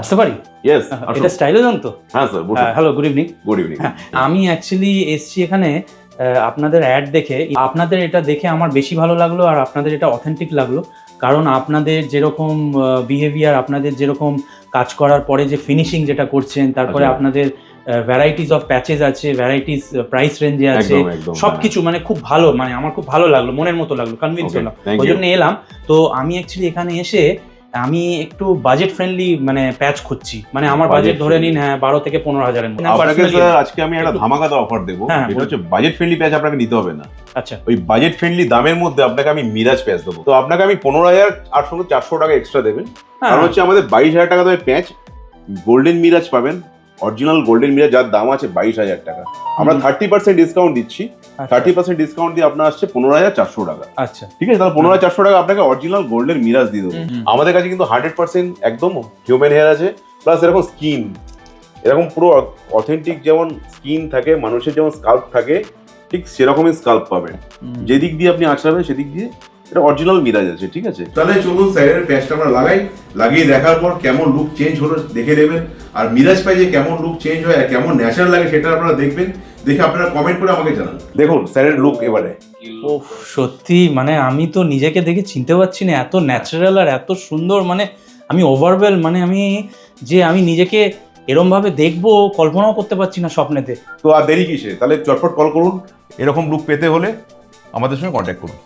আসতে পারি? ইয়েস, এটা স্টাইলোজন তো? হ্যাঁ স্যার, বসুন। Hello, good evening. Good evening. আমি অ্যাকচুয়ালি এসছি এখানে আপনাদের অ্যাড দেখে। আপনাদের এটা দেখে আমার বেশি ভালো লাগলো, আর আপনাদের এটা অথেন্টিক লাগলো। কারণ আপনাদের যেরকম বিহেভিয়ার, আপনাদের যেরকম কাজ করার পরে যে ফিনিশিং যেটা করছেন, তারপরে আচ্ছা। আপনাদের ভ্যারাইটিস অফ প্যাচেস আছে, ভ্যারাইটিস প্রাইস রেঞ্জে আছে, একদম, একদম, সবকিছু মানে খুব ভালো, মানে আমার খুব ভালো লাগলো, মনের মতো লাগলো, কনভিন্স Okay, হলাম, thank ওই you. জন্য এলাম। তো আমি অ্যাকচুয়ালি এখানে এসে আমি একটু বাজেট ফ্রেন্ডলি মানে প্যাচ খুঁজছি, মানে আমার বাজেট Budget ধরে friendly। নিন 12 থেকে 15,000-এর মধ্যে। আপনাকে স্যার আজকে আমি একটা ধামাকাদার অফার দেবো। হ্যাঁ, এটা হচ্ছে বাজেট ফ্রেন্ডলি প্যাচ, আপনাকে নিতে হবে না। আচ্ছা, ওই বাজেট ফ্রেন্ডলি দামের মধ্যে আপনাকে আমি মিরাজ প্যাচ দেবো। তো আপনাকে আমি 15,000 আর সঙ্গে 400 টাকা এক্সট্রা দেবেন। কারণ হচ্ছে আমাদের 22,000 টাকা দামের প্যাচ গোল্ডেন মিরাজ পাবেন, অরিজিনাল গোল্ডেন মিরাজ, যার দাম আছে 22,000 টাকা। আমরা 30% ডিসকাউন্ট দিচ্ছি। 30% ডিসকাউন্ট দিয়ে আপনার আসছে 15,400 টাকা। আচ্ছা, ঠিক আছে, তাহলে 15,400 টাকা আপনাকে অরিজিনাল গোল্ডেন মিরাজ দিয়ে দেবো। আমাদের কাছে কিন্তু 100% একদম হিউম্যান হেয়ার আছে, প্লাস এরকম স্কিন, এরকম পুরো অথেন্টিক যেমন স্কিন থাকে, মানুষের যেমন স্কাল্প থাকে, ঠিক সেরকমই স্কাল্প পাবেন। যেদিক দিয়ে আপনি আঁচড়াবেন সেদিক দিয়ে এটা অরিজিনাল মিরাজ আছে। ঠিক আছে, তাহলে চলুন স্যারের প্যাচটা আমরা লাগিয়ে দেখার পর কেমন লুক চেঞ্জ হলো দেখে নেবেন। আর মিরাজ প্যাচে কেমন লুক চেঞ্জ হয় আর কেমন ন্যাচারাল লাগে সেটা আপনারা দেখবেন। দেখে আপনারা কমেন্ট করে আমাকে জানান। দেখুন স্যারের লুক এবারে। ও সত্যি, মানে আমি তো নিজেকে দেখে চিনতে পারছি না, এত ন্যাচারাল আর এত সুন্দর, মানে আমি ওভারওয়েল, মানে আমি নিজেকে এরম ভাবে দেখবো কল্পনাও করতে পারছি না স্বপ্নেতে। তো আর দেরি কিসে, তাহলে চটপট কল করুন। এরকম লুক পেতে হলে আমাদের সঙ্গে কন্ট্যাক্ট করুন।